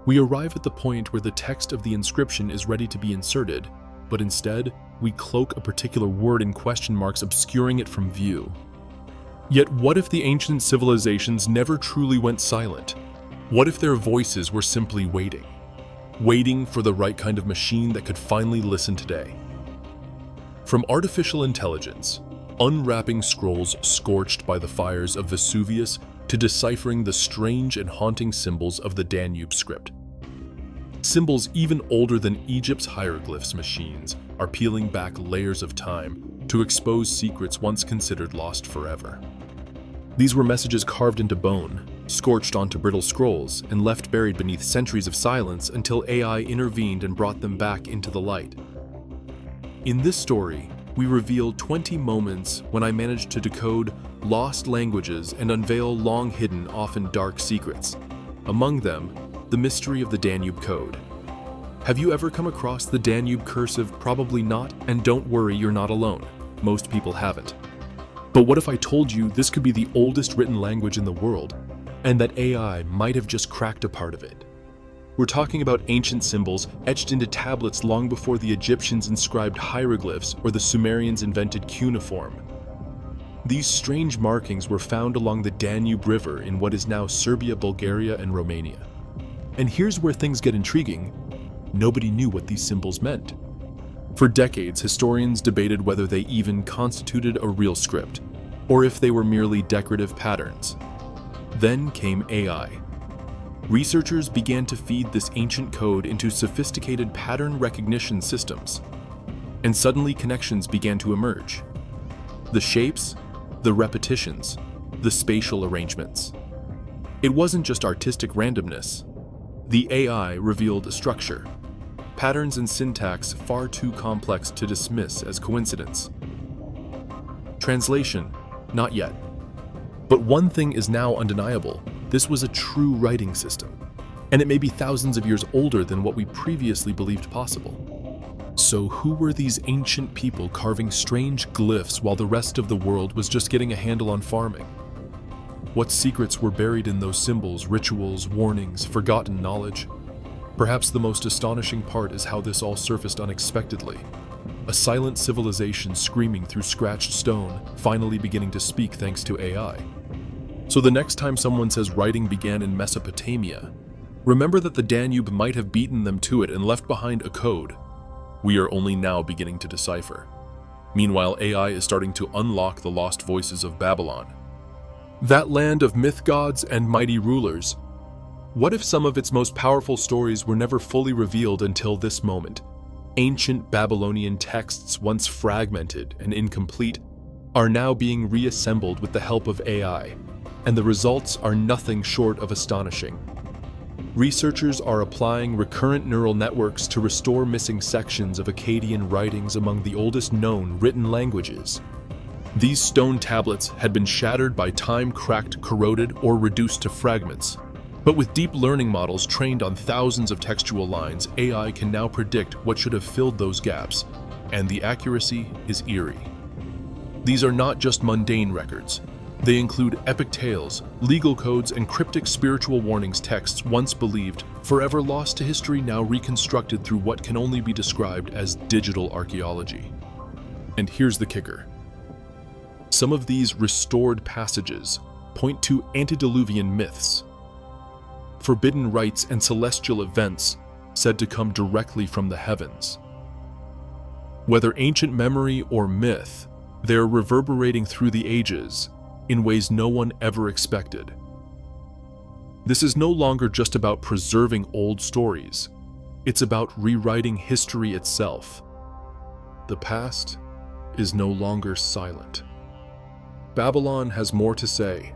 We arrive at the point where the text of the inscription is ready to be inserted, but instead, we cloak a particular word in question marks, obscuring it from view. Yet what if the ancient civilizations never truly went silent? What if their voices were simply waiting? Waiting for the right kind of machine that could finally listen today. From artificial intelligence, unwrapping scrolls scorched by the fires of Vesuvius, to deciphering the strange and haunting symbols of the Danube script. Symbols even older than Egypt's hieroglyphs machines are peeling back layers of time to expose secrets once considered lost forever. These were messages carved into bone, scorched onto brittle scrolls, and left buried beneath centuries of silence until AI intervened and brought them back into the light. In this story, we reveal 20 moments when I managed to decode lost languages and unveil long-hidden, often dark secrets. Among them, the mystery of the Danube Code. Have you ever come across the Danube cursive? Probably not, and don't worry, you're not alone. Most people haven't. But what if I told you this could be the oldest written language in the world, and that AI might have just cracked a part of it? We're talking about ancient symbols etched into tablets long before the Egyptians inscribed hieroglyphs or the Sumerians invented cuneiform. These strange markings were found along the Danube River in what is now Serbia, Bulgaria, and Romania. And here's where things get intriguing. Nobody knew what these symbols meant. For decades, historians debated whether they even constituted a real script, or if they were merely decorative patterns. Then came AI. Researchers began to feed this ancient code into sophisticated pattern recognition systems, and suddenly connections began to emerge. The shapes, the repetitions, the spatial arrangements. It wasn't just artistic randomness. The AI revealed a structure, patterns and syntax far too complex to dismiss as coincidence. Translation, not yet. But one thing is now undeniable. This was a true writing system, and it may be thousands of years older than what we previously believed possible. So who were these ancient people carving strange glyphs while the rest of the world was just getting a handle on farming? What secrets were buried in those symbols, rituals, warnings, forgotten knowledge? Perhaps the most astonishing part is how this all surfaced unexpectedly. A silent civilization screaming through scratched stone, finally beginning to speak thanks to AI. So the next time someone says writing began in Mesopotamia, remember that the Danube might have beaten them to it and left behind a code we are only now beginning to decipher. Meanwhile, AI is starting to unlock the lost voices of Babylon. That land of myth gods and mighty rulers. What if some of its most powerful stories were never fully revealed until this moment? Ancient Babylonian texts, once fragmented and incomplete, are now being reassembled with the help of AI, and the results are nothing short of astonishing. Researchers are applying recurrent neural networks to restore missing sections of Akkadian writings among the oldest known written languages. These stone tablets had been shattered by time, cracked, corroded, or reduced to fragments. But with deep learning models trained on thousands of textual lines, AI can now predict what should have filled those gaps, and the accuracy is eerie. These are not just mundane records. They include epic tales, legal codes, and cryptic spiritual warnings, texts once believed, forever lost to history, now reconstructed through what can only be described as digital archaeology. And here's the kicker. Some of these restored passages point to antediluvian myths, forbidden rites and celestial events said to come directly from the heavens. Whether ancient memory or myth, they're reverberating through the ages in ways no one ever expected. This is no longer just about preserving old stories. It's about rewriting history itself. The past is no longer silent. Babylon has more to say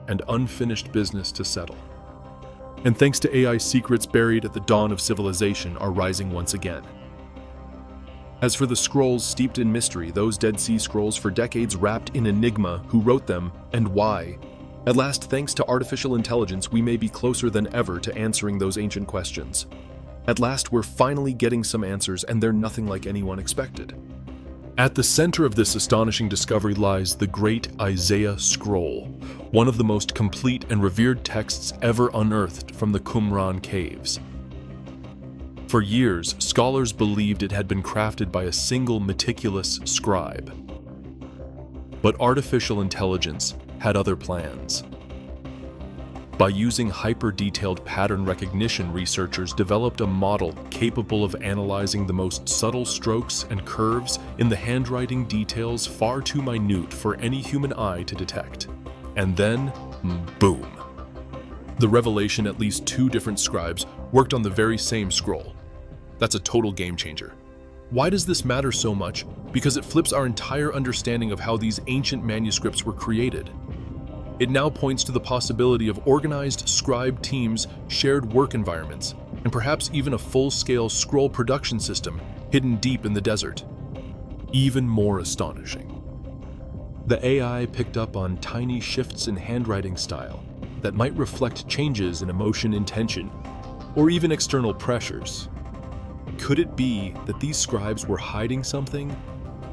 and unfinished business to settle. And thanks to AI, secrets buried at the dawn of civilization are rising once again. As for the scrolls steeped in mystery, those Dead Sea Scrolls for decades wrapped in enigma, who wrote them and why? At last, thanks to artificial intelligence, we may be closer than ever to answering those ancient questions. At last, we're finally getting some answers, and they're nothing like anyone expected. At the center of this astonishing discovery lies the Great Isaiah Scroll, one of the most complete and revered texts ever unearthed from the Qumran caves. For years, scholars believed it had been crafted by a single meticulous scribe. But artificial intelligence had other plans. By using hyper-detailed pattern recognition, researchers developed a model capable of analyzing the most subtle strokes and curves in the handwriting details far too minute for any human eye to detect. And then, boom. The revelation at least 2 different scribes worked on the very same scroll. That's a total game changer. Why does this matter so much? Because it flips our entire understanding of how these ancient manuscripts were created. It now points to the possibility of organized scribe teams, shared work environments, and perhaps even a full-scale scroll production system hidden deep in the desert. Even more astonishing, the AI picked up on tiny shifts in handwriting style that might reflect changes in emotion, intention, or even external pressures. Could it be that these scribes were hiding something,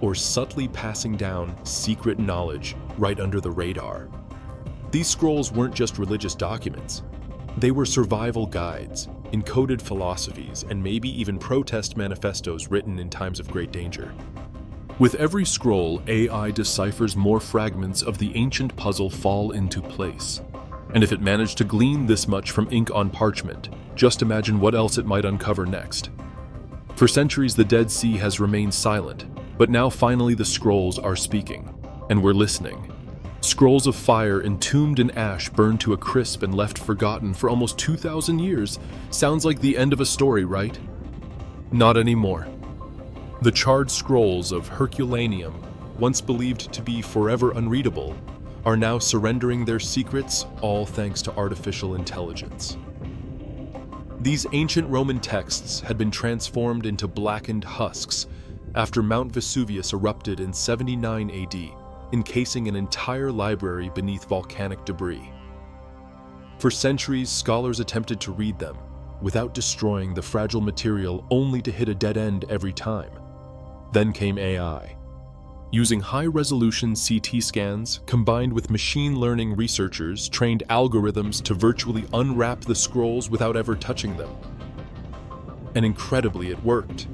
or subtly passing down secret knowledge right under the radar? These scrolls weren't just religious documents. They were survival guides, encoded philosophies, and maybe even protest manifestos written in times of great danger. With every scroll, AI deciphers more fragments of the ancient puzzle fall into place. And if it managed to glean this much from ink on parchment, just imagine what else it might uncover next. For centuries, the Dead Sea has remained silent, but now finally the scrolls are speaking, and we're listening. Scrolls of fire entombed in ash burned to a crisp and left forgotten for almost 2,000 years. Sounds like the end of a story, right? Not anymore. The charred scrolls of Herculaneum, once believed to be forever unreadable, are now surrendering their secrets, all thanks to artificial intelligence. These ancient Roman texts had been transformed into blackened husks after Mount Vesuvius erupted in 79 AD, encasing an entire library beneath volcanic debris. For centuries, scholars attempted to read them without destroying the fragile material, only to hit a dead end every time. Then came AI. Using high-resolution CT scans, combined with machine learning, researchers trained algorithms to virtually unwrap the scrolls without ever touching them. And incredibly, it worked.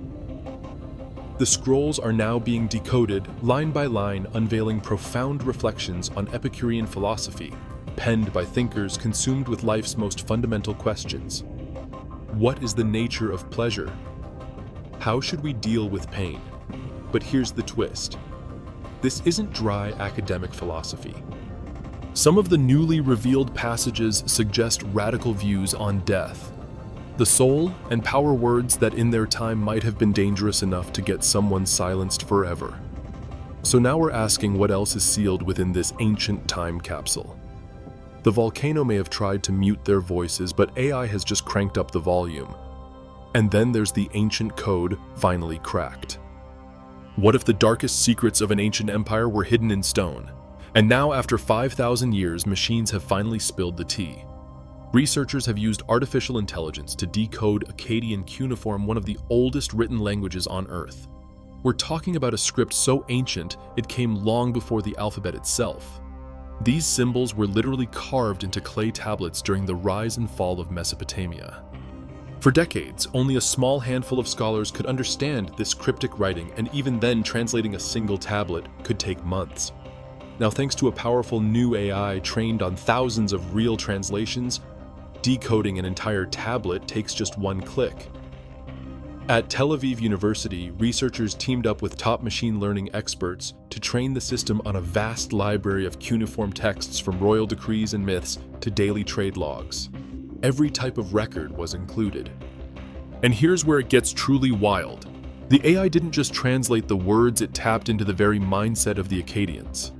The scrolls are now being decoded line by line, unveiling profound reflections on Epicurean philosophy, penned by thinkers consumed with life's most fundamental questions. What is the nature of pleasure? How should we deal with pain? But here's the twist. This isn't dry academic philosophy. Some of the newly revealed passages suggest radical views on death, the soul, and power words that in their time might have been dangerous enough to get someone silenced forever. So now we're asking what else is sealed within this ancient time capsule. The volcano may have tried to mute their voices, but AI has just cranked up the volume. And then there's the ancient code finally cracked. What if the darkest secrets of an ancient empire were hidden in stone? And now, after 5,000 years, machines have finally spilled the tea. Researchers have used artificial intelligence to decode Akkadian cuneiform, one of the oldest written languages on Earth. We're talking about a script so ancient it came long before the alphabet itself. These symbols were literally carved into clay tablets during the rise and fall of Mesopotamia. For decades, only a small handful of scholars could understand this cryptic writing, and even then, translating a single tablet could take months. Now, thanks to a powerful new AI trained on thousands of real translations, decoding an entire tablet takes just one click. At Tel Aviv University, researchers teamed up with top machine learning experts to train the system on a vast library of cuneiform texts, from royal decrees and myths to daily trade logs. Every type of record was included. And here's where it gets truly wild. The AI didn't just translate the words, it tapped into the very mindset of the Akkadians.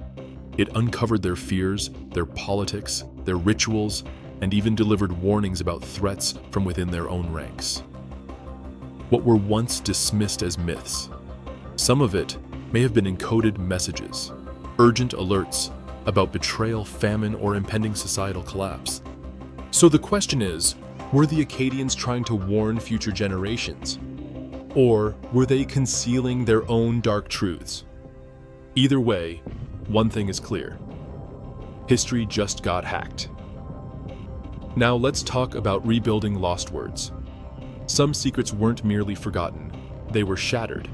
It uncovered their fears, their politics, their rituals, and even delivered warnings about threats from within their own ranks. What were once dismissed as myths, some of it may have been encoded messages, urgent alerts about betrayal, famine, or impending societal collapse. So the question is, were the Akkadians trying to warn future generations? Or were they concealing their own dark truths? Either way, one thing is clear. History just got hacked. Now let's talk about rebuilding lost words. Some secrets weren't merely forgotten, they were shattered.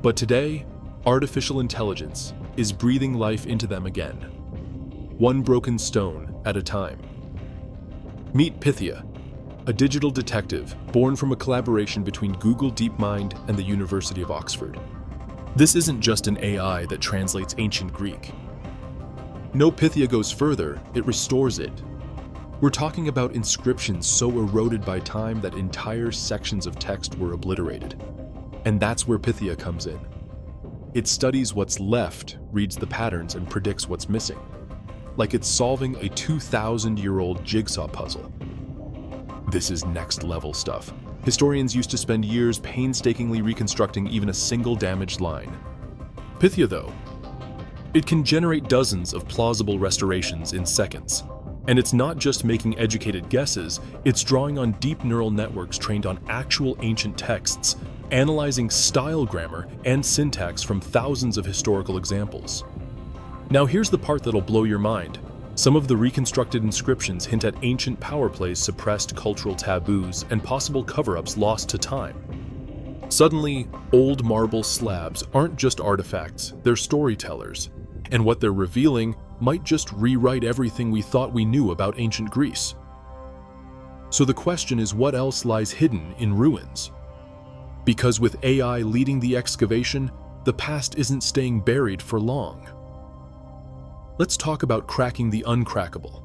But today, artificial intelligence is breathing life into them again, one broken stone at a time. Meet Pythia, a digital detective born from a collaboration between Google DeepMind and the University of Oxford. This isn't just an AI that translates ancient Greek. No, Pythia goes further, it restores it. We're talking about inscriptions so eroded by time that entire sections of text were obliterated. And that's where Pythia comes in. It studies what's left, reads the patterns, and predicts what's missing. Like it's solving a 2,000-year-old jigsaw puzzle. This is next-level stuff. Historians used to spend years painstakingly reconstructing even a single damaged line. Pythia, though, it can generate dozens of plausible restorations in seconds. And it's not just making educated guesses, it's drawing on deep neural networks trained on actual ancient texts, analyzing style grammar and syntax from thousands of historical examples. Now here's the part that'll blow your mind. Some of the reconstructed inscriptions hint at ancient power plays, suppressed cultural taboos, and possible cover-ups lost to time. Suddenly, old marble slabs aren't just artifacts, they're storytellers. And what they're revealing might just rewrite everything we thought we knew about ancient Greece. So the question is, what else lies hidden in ruins? Because with AI leading the excavation, the past isn't staying buried for long. Let's talk about cracking the uncrackable.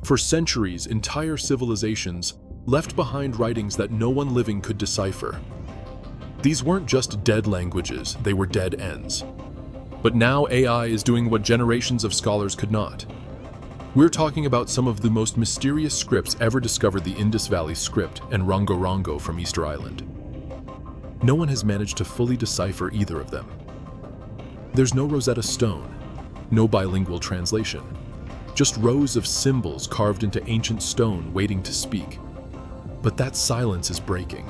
For centuries, entire civilizations left behind writings that no one living could decipher. These weren't just dead languages, they were dead ends. But now AI is doing what generations of scholars could not. We're talking about some of the most mysterious scripts ever discovered: the Indus Valley Script and Rongo from Easter Island. No one has managed to fully decipher either of them. There's no Rosetta Stone, no bilingual translation, just rows of symbols carved into ancient stone waiting to speak. But that silence is breaking.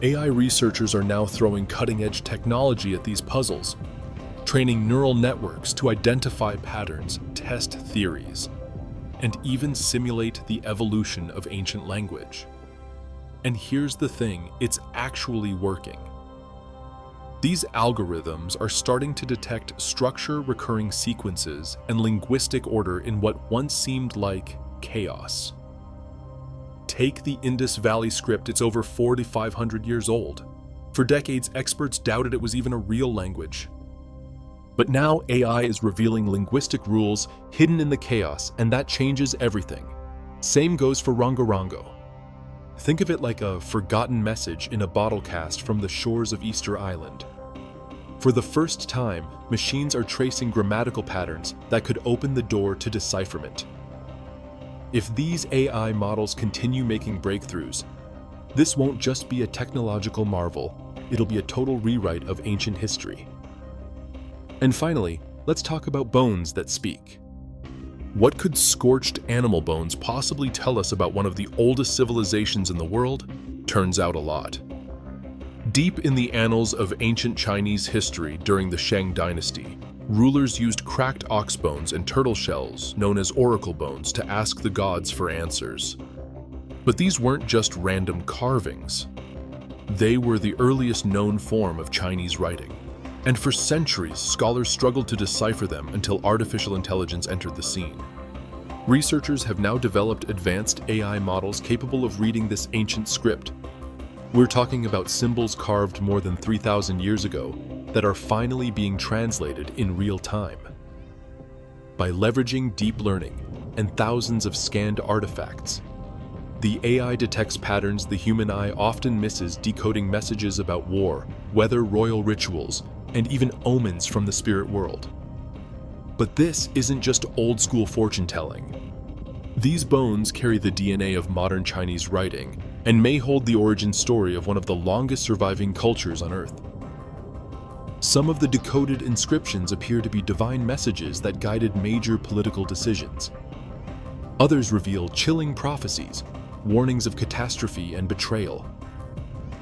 AI researchers are now throwing cutting-edge technology at these puzzles, training neural networks to identify patterns, test theories, and even simulate the evolution of ancient language. And here's the thing, it's actually working. These algorithms are starting to detect structure, recurring sequences, and linguistic order in what once seemed like chaos. Take the Indus Valley Script, it's over 4,500 years old. For decades, experts doubted it was even a real language. But now AI is revealing linguistic rules hidden in the chaos, and that changes everything. Same goes for Rongo. Think of it like a forgotten message in a bottle cast from the shores of Easter Island. For the first time, machines are tracing grammatical patterns that could open the door to decipherment. If these AI models continue making breakthroughs, this won't just be a technological marvel, it'll be a total rewrite of ancient history. And finally, let's talk about bones that speak. What could scorched animal bones possibly tell us about one of the oldest civilizations in the world? Turns out a lot. Deep in the annals of ancient Chinese history during the Shang dynasty, rulers used cracked ox bones and turtle shells, known as oracle bones, to ask the gods for answers. But these weren't just random carvings. They were the earliest known form of Chinese writing. And for centuries, scholars struggled to decipher them until artificial intelligence entered the scene. Researchers have now developed advanced AI models capable of reading this ancient script. We're talking about symbols carved more than 3,000 years ago that are finally being translated in real time. By leveraging deep learning and thousands of scanned artifacts, the AI detects patterns the human eye often misses, decoding messages about war, weather, royal rituals, and even omens from the spirit world. But this isn't just old-school fortune-telling. These bones carry the DNA of modern Chinese writing and may hold the origin story of one of the longest surviving cultures on Earth. Some of the decoded inscriptions appear to be divine messages that guided major political decisions. Others reveal chilling prophecies, warnings of catastrophe and betrayal.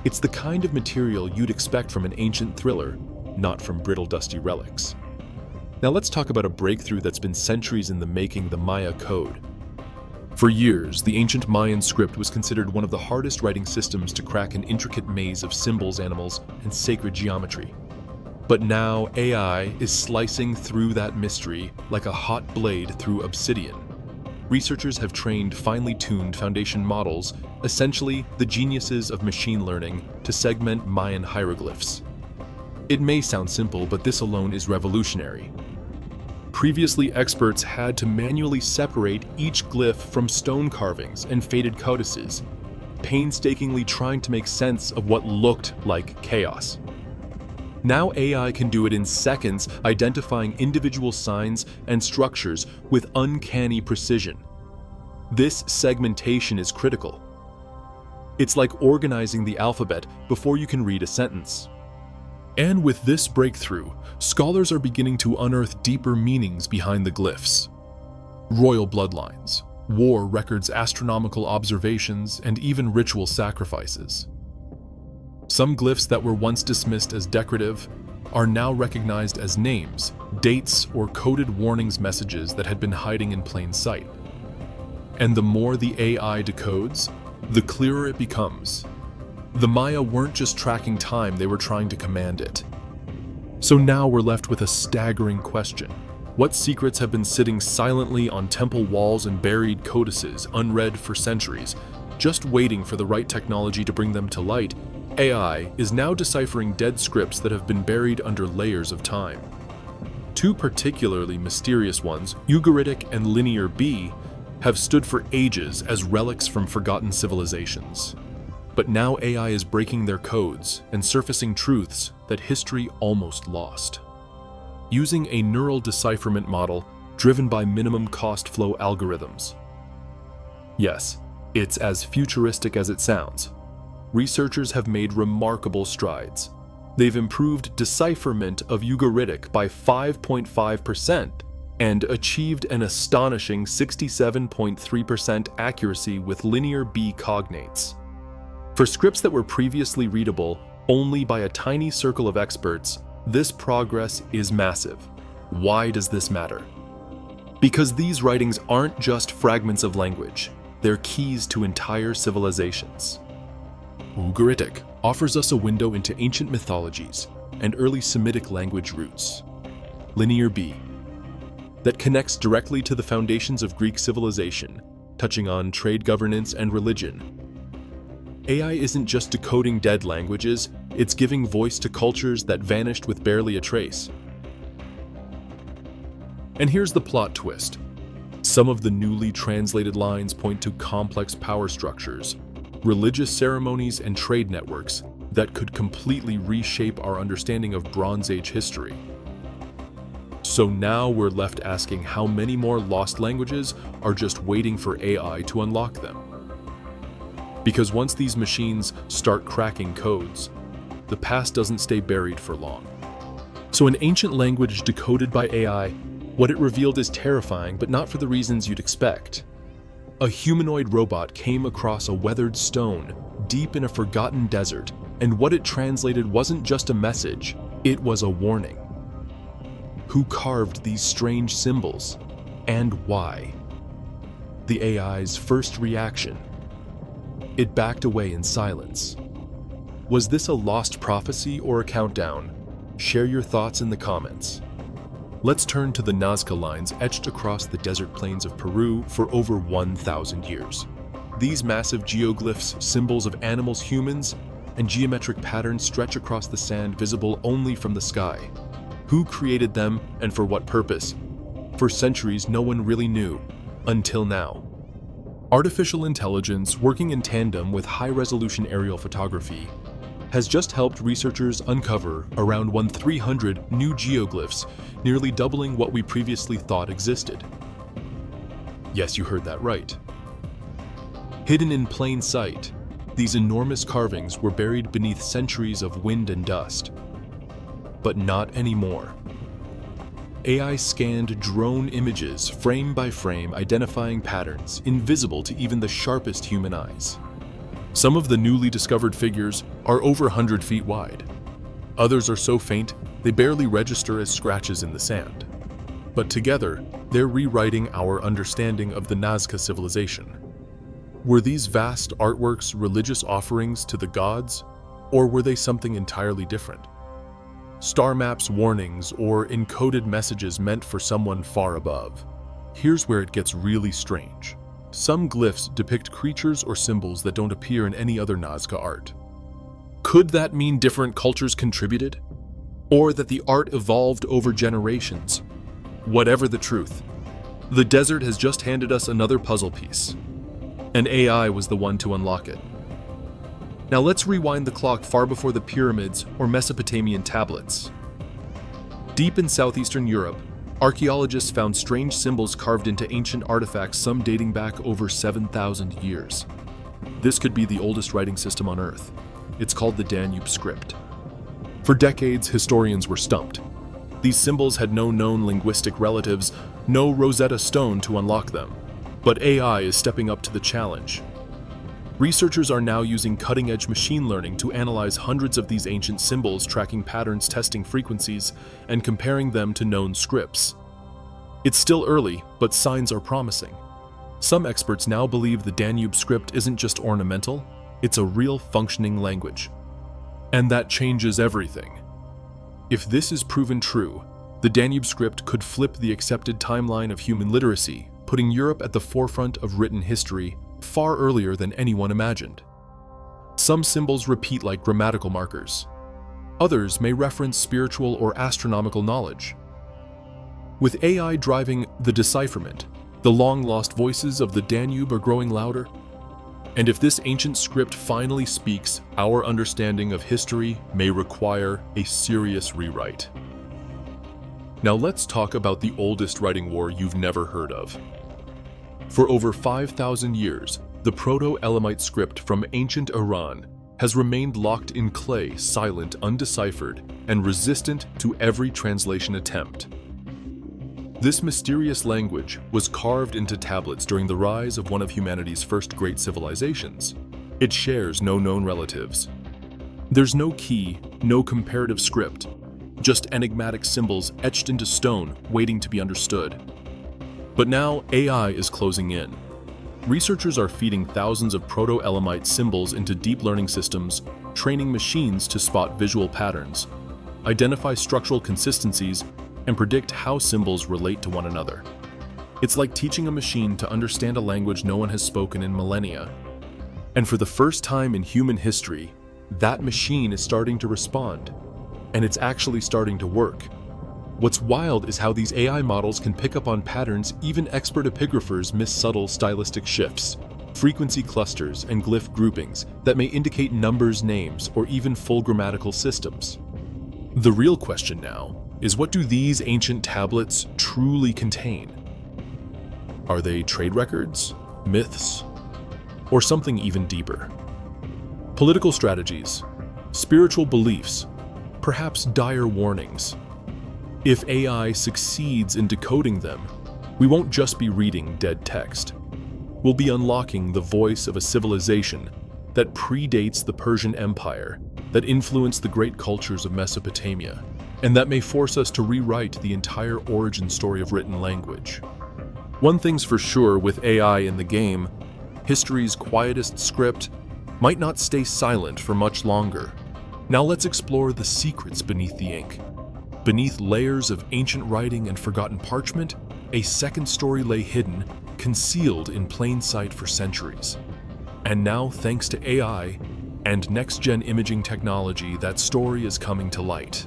It's the kind of material you'd expect from an ancient thriller, not from brittle, dusty relics. Now let's talk about a breakthrough that's been centuries in the making: the Maya code. For years, the ancient Mayan script was considered one of the hardest writing systems to crack an intricate maze of symbols, animals, and sacred geometry. But now AI is slicing through that mystery like a hot blade through obsidian. Researchers have trained finely tuned foundation models, essentially the geniuses of machine learning, to segment Mayan hieroglyphs. It may sound simple, but this alone is revolutionary. Previously, experts had to manually separate each glyph from stone carvings and faded codices, painstakingly trying to make sense of what looked like chaos. Now AI can do it in seconds, identifying individual signs and structures with uncanny precision. This segmentation is critical. It's like organizing the alphabet before you can read a sentence. And with this breakthrough, scholars are beginning to unearth deeper meanings behind the glyphs. Royal bloodlines, war records, astronomical observations, and even ritual sacrifices. Some glyphs that were once dismissed as decorative are now recognized as names, dates, or coded warnings messages that had been hiding in plain sight. And the more the AI decodes, the clearer it becomes. The Maya weren't just tracking time, they were trying to command it. So now we're left with a staggering question. What secrets have been sitting silently on temple walls and buried codices, unread for centuries, just waiting for the right technology to bring them to light? AI is now deciphering dead scripts that have been buried under layers of time. Two particularly mysterious ones, Ugaritic and Linear B, have stood for ages as relics from forgotten civilizations. But now AI is breaking their codes and surfacing truths that history almost lost. Using a neural decipherment model driven by minimum cost flow algorithms. Yes, it's as futuristic as it sounds. Researchers have made remarkable strides. They've improved decipherment of Ugaritic by 5.5% and achieved an astonishing 67.3% accuracy with Linear B cognates. For scripts that were previously readable only by a tiny circle of experts, this progress is massive. Why does this matter? Because these writings aren't just fragments of language, they're keys to entire civilizations. Ugaritic offers us a window into ancient mythologies and early Semitic language roots. Linear B, that connects directly to the foundations of Greek civilization, touching on trade, governance, and religion. AI isn't just decoding dead languages, it's giving voice to cultures that vanished with barely a trace. And here's the plot twist. Some of the newly translated lines point to complex power structures, religious ceremonies, and trade networks that could completely reshape our understanding of Bronze Age history. So now we're left asking how many more lost languages are just waiting for AI to unlock them. Because once these machines start cracking codes, the past doesn't stay buried for long. So an ancient language decoded by AI, what it revealed is terrifying, but not for the reasons you'd expect. A humanoid robot came across a weathered stone deep in a forgotten desert, and what it translated wasn't just a message, it was a warning. Who carved these strange symbols, and why? The AI's first reaction. It backed away in silence. Was this a lost prophecy or a countdown? Share your thoughts in the comments. Let's turn to the Nazca lines etched across the desert plains of Peru for over 1,000 years. These massive geoglyphs, symbols of animals, humans, and geometric patterns stretch across the sand, visible only from the sky. Who created them and for what purpose? For centuries, no one really knew, until now. Artificial intelligence, working in tandem with high-resolution aerial photography, has just helped researchers uncover around 1,300 new geoglyphs, nearly doubling what we previously thought existed. Yes, you heard that right. Hidden in plain sight, these enormous carvings were buried beneath centuries of wind and dust. But not anymore. AI scanned drone images frame by frame, identifying patterns invisible to even the sharpest human eyes. Some of the newly discovered figures are over 100 feet wide. Others are so faint They barely register as scratches in the sand. But together, they're rewriting our understanding of the Nazca civilization. Were these vast artworks religious offerings to the gods, or were they something entirely different? Star maps, warnings, or encoded messages meant for someone far above. Here's where it gets really strange. Some glyphs depict creatures or symbols that don't appear in any other Nazca art. Could that mean different cultures contributed? Or that the art evolved over generations? Whatever the truth, the desert has just handed us another puzzle piece, and AI was the one to unlock it. Now let's rewind the clock far before the pyramids or Mesopotamian tablets. Deep in southeastern Europe, archaeologists found strange symbols carved into ancient artifacts, some dating back over 7,000 years. This could be the oldest writing system on Earth. It's called the Danube script. For decades, historians were stumped. These symbols had no known linguistic relatives, no Rosetta Stone to unlock them. But AI is stepping up to the challenge. Researchers are now using cutting-edge machine learning to analyze hundreds of these ancient symbols, tracking patterns, testing frequencies, and comparing them to known scripts. It's still early, but signs are promising. Some experts now believe the Danube script isn't just ornamental, it's a real functioning language. And that changes everything. If this is proven true, the Danube script could flip the accepted timeline of human literacy, putting Europe at the forefront of written history far earlier than anyone imagined. Some symbols repeat like grammatical markers. Others may reference spiritual or astronomical knowledge. With AI driving the decipherment, the long-lost voices of the Danube are growing louder. And if this ancient script finally speaks, our understanding of history may require a serious rewrite. Now let's talk about the oldest writing war you've never heard of. For over 5,000 years, the Proto-Elamite script from ancient Iran has remained locked in clay, silent, undeciphered, and resistant to every translation attempt. This mysterious language was carved into tablets during the rise of one of humanity's first great civilizations. It shares no known relatives. There's no key, no comparative script, just enigmatic symbols etched into stone waiting to be understood. But now AI is closing in. Researchers are feeding thousands of Proto-Elamite symbols into deep learning systems, training machines to spot visual patterns, identify structural consistencies, and predict how symbols relate to one another. It's like teaching a machine to understand a language no one has spoken in millennia. And for the first time in human history, that machine is starting to respond. And it's actually starting to work. What's wild is how these AI models can pick up on patterns even expert epigraphers miss: subtle stylistic shifts, frequency clusters, and glyph groupings that may indicate numbers, names, or even full grammatical systems. The real question now is, what do these ancient tablets truly contain? Are they trade records, myths, or something even deeper? Political strategies, spiritual beliefs, perhaps dire warnings. If AI succeeds in decoding them, we won't just be reading dead text. We'll be unlocking the voice of a civilization that predates the Persian Empire, that influenced the great cultures of Mesopotamia, and that may force us to rewrite the entire origin story of written language. One thing's for sure with AI in the game: history's quietest script might not stay silent for much longer. Now let's explore the secrets beneath the ink. Beneath layers of ancient writing and forgotten parchment, a second story lay hidden, concealed in plain sight for centuries. And now, thanks to AI and next-gen imaging technology, that story is coming to light.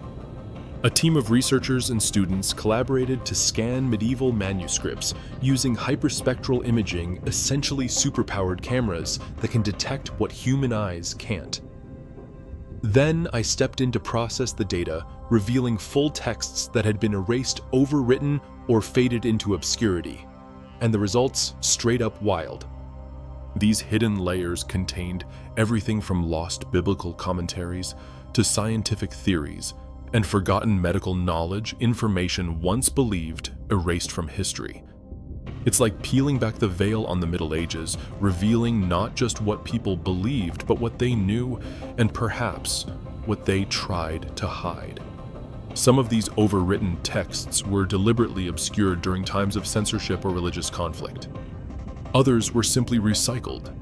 A team of researchers and students collaborated to scan medieval manuscripts using hyperspectral imaging, essentially superpowered cameras that can detect what human eyes can't. Then I stepped in to process the data, revealing full texts that had been erased, overwritten, or faded into obscurity. And the results straight up wild. These hidden layers contained everything from lost biblical commentaries to scientific theories and forgotten medical knowledge, information once believed erased from history. It's like peeling back the veil on the Middle Ages, revealing not just what people believed, but what they knew and perhaps what they tried to hide. Some of these overwritten texts were deliberately obscured during times of censorship or religious conflict. Others were simply recycled,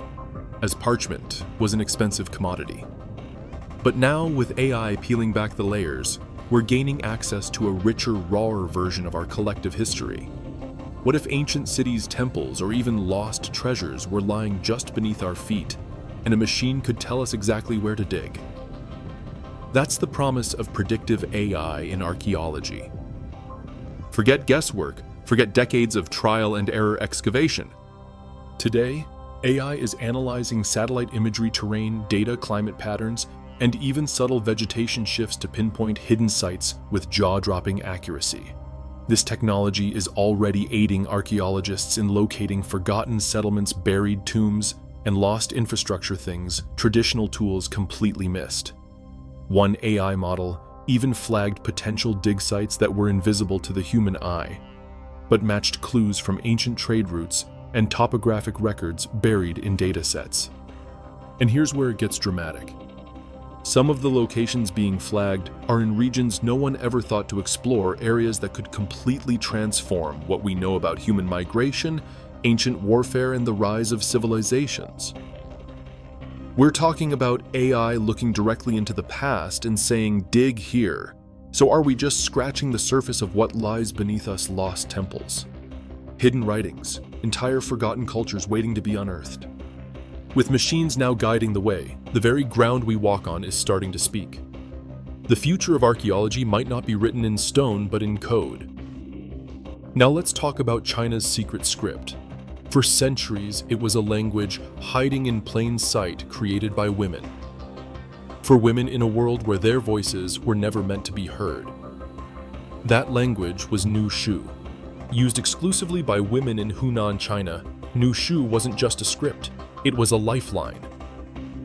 as parchment was an expensive commodity. But now, with AI peeling back the layers, we're gaining access to a richer, rawer version of our collective history. What if ancient cities, temples, or even lost treasures were lying just beneath our feet, and a machine could tell us exactly where to dig? That's the promise of predictive AI in archaeology. Forget guesswork, forget decades of trial and error excavation. Today, AI is analyzing satellite imagery, terrain, data, climate patterns, and even subtle vegetation shifts to pinpoint hidden sites with jaw-dropping accuracy. This technology is already aiding archaeologists in locating forgotten settlements, buried tombs, and lost infrastructure, things traditional tools completely missed. One AI model even flagged potential dig sites that were invisible to the human eye, but matched clues from ancient trade routes and topographic records buried in datasets. And here's where it gets dramatic. Some of the locations being flagged are in regions no one ever thought to explore, areas that could completely transform what we know about human migration, ancient warfare, and the rise of civilizations. We're talking about AI looking directly into the past and saying, dig here. So are we just scratching the surface of what lies beneath us? Lost temples, hidden writings, entire forgotten cultures waiting to be unearthed. With machines now guiding the way, the very ground we walk on is starting to speak. The future of archaeology might not be written in stone, but in code. Now let's talk about China's secret script. For centuries, it was a language hiding in plain sight, created by women. For women in a world where their voices were never meant to be heard. That language was Nushu. Used exclusively by women in Hunan, China, Nushu wasn't just a script. It was a lifeline.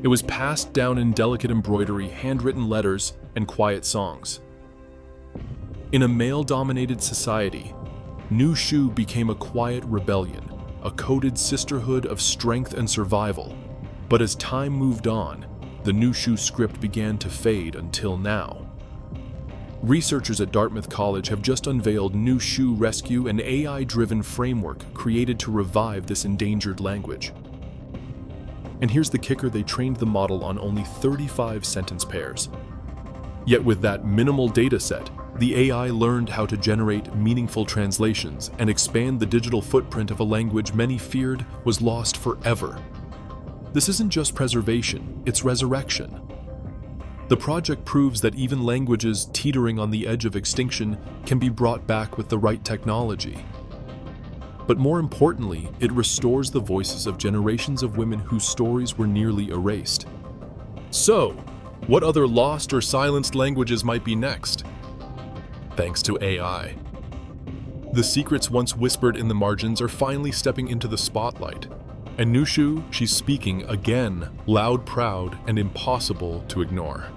It was passed down in delicate embroidery, handwritten letters, and quiet songs. In a male-dominated society, Nushu became a quiet rebellion, a coded sisterhood of strength and survival. But as time moved on, the Nushu script began to fade until now. Researchers at Dartmouth College have just unveiled Nushu Rescue, an AI-driven framework created to revive this endangered language. And here's the kicker: they trained the model on only 35 sentence pairs. Yet with that minimal data set, the AI learned how to generate meaningful translations and expand the digital footprint of a language many feared was lost forever. This isn't just preservation, it's resurrection. The project proves that even languages teetering on the edge of extinction can be brought back with the right technology. But more importantly, it restores the voices of generations of women whose stories were nearly erased. So, what other lost or silenced languages might be next? Thanks to AI. The secrets once whispered in the margins are finally stepping into the spotlight. And Nushu, she's speaking again, loud, proud, and impossible to ignore.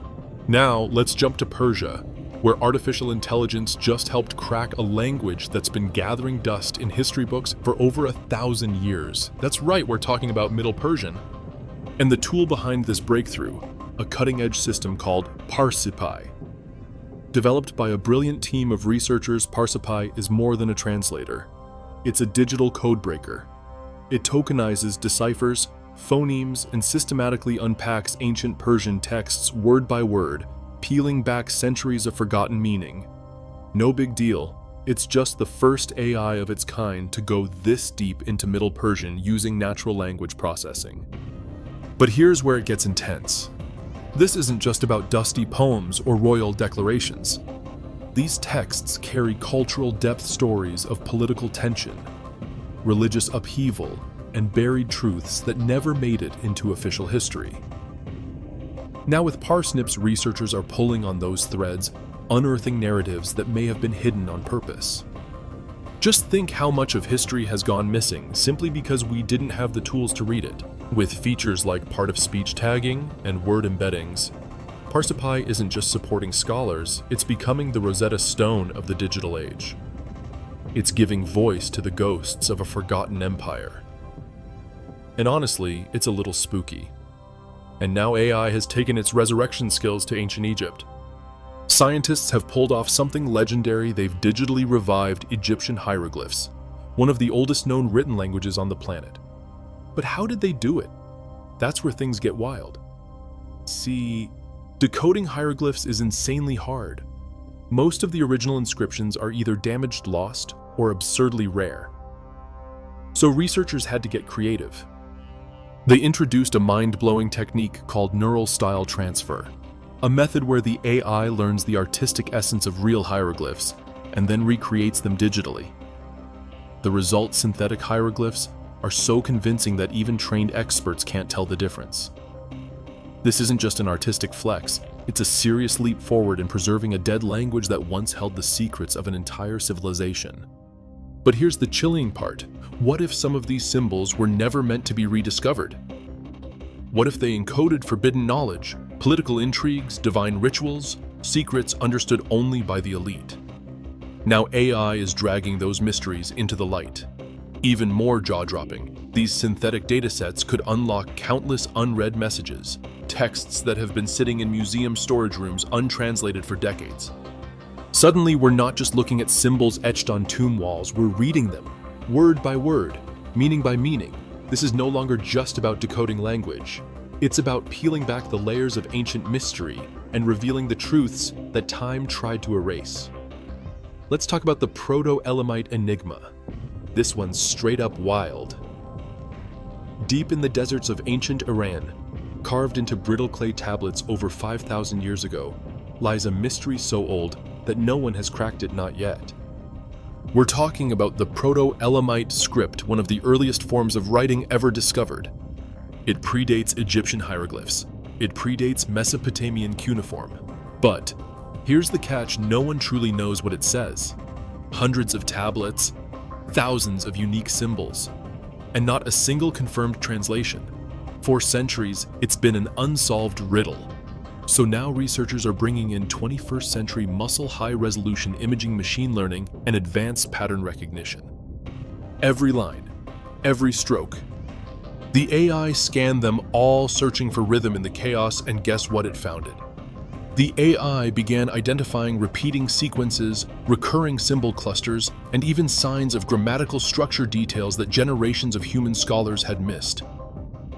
Now, let's jump to Persia, where artificial intelligence just helped crack a language that's been gathering dust in history books for over 1,000 years. That's right, we're talking about Middle Persian. And the tool behind this breakthrough, a cutting-edge system called Parsippy. Developed by a brilliant team of researchers, Parsippy is more than a translator. It's a digital codebreaker. It tokenizes, deciphers, phonemes, and systematically unpacks ancient Persian texts word by word, peeling back centuries of forgotten meaning. No big deal, it's just the first AI of its kind to go this deep into Middle Persian using natural language processing. But here's where it gets intense. This isn't just about dusty poems or royal declarations. These texts carry cultural depth, stories of political tension, religious upheaval, and buried truths that never made it into official history. Now with Parsnips, researchers are pulling on those threads, unearthing narratives that may have been hidden on purpose. Just think how much of history has gone missing simply because we didn't have the tools to read it. With features like part-of-speech tagging and word embeddings, Parsippy isn't just supporting scholars, it's becoming the Rosetta Stone of the digital age. It's giving voice to the ghosts of a forgotten empire. And honestly, it's a little spooky. And now AI has taken its resurrection skills to ancient Egypt. Scientists have pulled off something legendary. They've digitally revived Egyptian hieroglyphs, one of the oldest known written languages on the planet. But how did they do it? That's where things get wild. See, decoding hieroglyphs is insanely hard. Most of the original inscriptions are either damaged, lost, or absurdly rare. So researchers had to get creative. They introduced a mind-blowing technique called neural style transfer, a method where the AI learns the artistic essence of real hieroglyphs and then recreates them digitally. The result, synthetic hieroglyphs, are so convincing that even trained experts can't tell the difference. This isn't just an artistic flex, it's a serious leap forward in preserving a dead language that once held the secrets of an entire civilization. But here's the chilling part. What if some of these symbols were never meant to be rediscovered? What if they encoded forbidden knowledge, political intrigues, divine rituals, secrets understood only by the elite? Now AI is dragging those mysteries into the light. Even more jaw-dropping, these synthetic datasets could unlock countless unread messages, texts that have been sitting in museum storage rooms untranslated for decades. Suddenly, we're not just looking at symbols etched on tomb walls, we're reading them, word by word, meaning by meaning. This is no longer just about decoding language. It's about peeling back the layers of ancient mystery and revealing the truths that time tried to erase. Let's talk about the Proto-Elamite enigma. This one's straight up wild. Deep in the deserts of ancient Iran, carved into brittle clay tablets over 5,000 years ago, lies a mystery so old that no one has cracked it, not yet. We're talking about the Proto-Elamite script, one of the earliest forms of writing ever discovered. It predates Egyptian hieroglyphs. It predates Mesopotamian cuneiform. But here's the catch: no one truly knows what it says. Hundreds of tablets, thousands of unique symbols, and not a single confirmed translation. For centuries, it's been an unsolved riddle. So now researchers are bringing in 21st century muscle high-resolution imaging, machine learning, and advanced pattern recognition. Every line, every stroke. The AI scanned them all, searching for rhythm in the chaos, and guess what it found? The AI began identifying repeating sequences, recurring symbol clusters, and even signs of grammatical structure details that generations of human scholars had missed.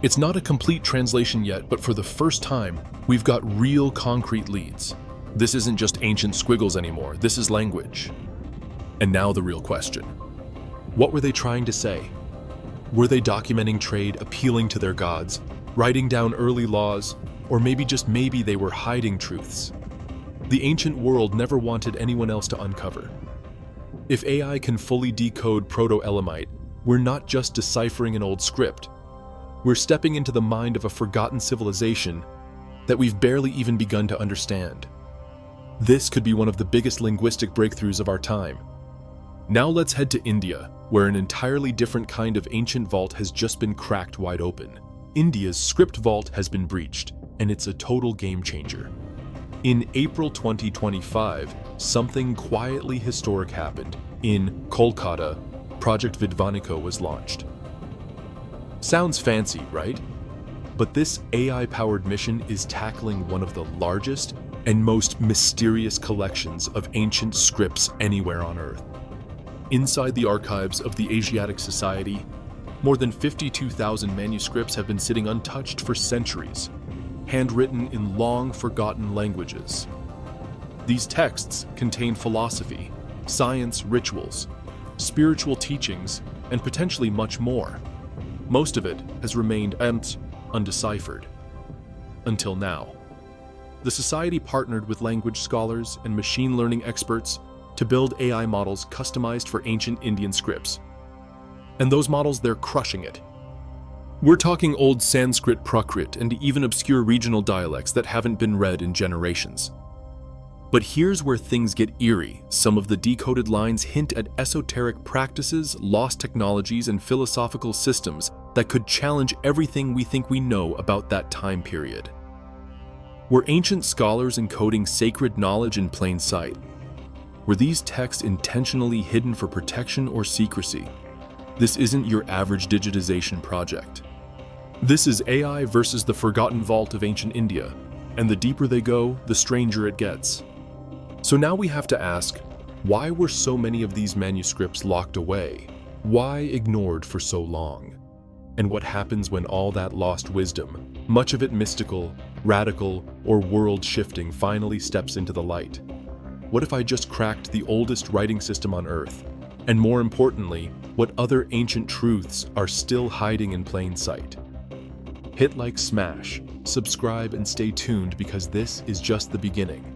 It's not a complete translation yet, but for the first time, we've got real concrete leads. This isn't just ancient squiggles anymore, this is language. And now the real question. What were they trying to say? Were they documenting trade, appealing to their gods, writing down early laws, or maybe, just maybe, they were hiding truths the ancient world never wanted anyone else to uncover? If AI can fully decode Proto-Elamite, we're not just deciphering an old script. We're stepping into the mind of a forgotten civilization that we've barely even begun to understand. This could be one of the biggest linguistic breakthroughs of our time. Now let's head to India, where an entirely different kind of ancient vault has just been cracked wide open. India's script vault has been breached, and it's a total game changer. In April 2025, something quietly historic happened. In Kolkata, Project Vidvanika was launched. Sounds fancy, right? But this AI-powered mission is tackling one of the largest and most mysterious collections of ancient scripts anywhere on Earth. Inside the archives of the Asiatic Society, more than 52,000 manuscripts have been sitting untouched for centuries, handwritten in long-forgotten languages. These texts contain philosophy, science, rituals, spiritual teachings, and potentially much more. Most of it has remained undeciphered. Until now. The Society partnered with language scholars and machine learning experts to build AI models customized for ancient Indian scripts. And those models, they're crushing it. We're talking old Sanskrit, Prakrit, and even obscure regional dialects that haven't been read in generations. But here's where things get eerie. Some of the decoded lines hint at esoteric practices, lost technologies, and philosophical systems that could challenge everything we think we know about that time period. Were ancient scholars encoding sacred knowledge in plain sight? Were these texts intentionally hidden for protection or secrecy? This isn't your average digitization project. This is AI versus the forgotten vault of ancient India, and the deeper they go, the stranger it gets. So now we have to ask, why were so many of these manuscripts locked away? Why ignored for so long? And what happens when all that lost wisdom, much of it mystical, radical, or world-shifting, finally steps into the light? What if I just cracked the oldest writing system on Earth? And more importantly, what other ancient truths are still hiding in plain sight? Hit like, smash, subscribe, and stay tuned because this is just the beginning.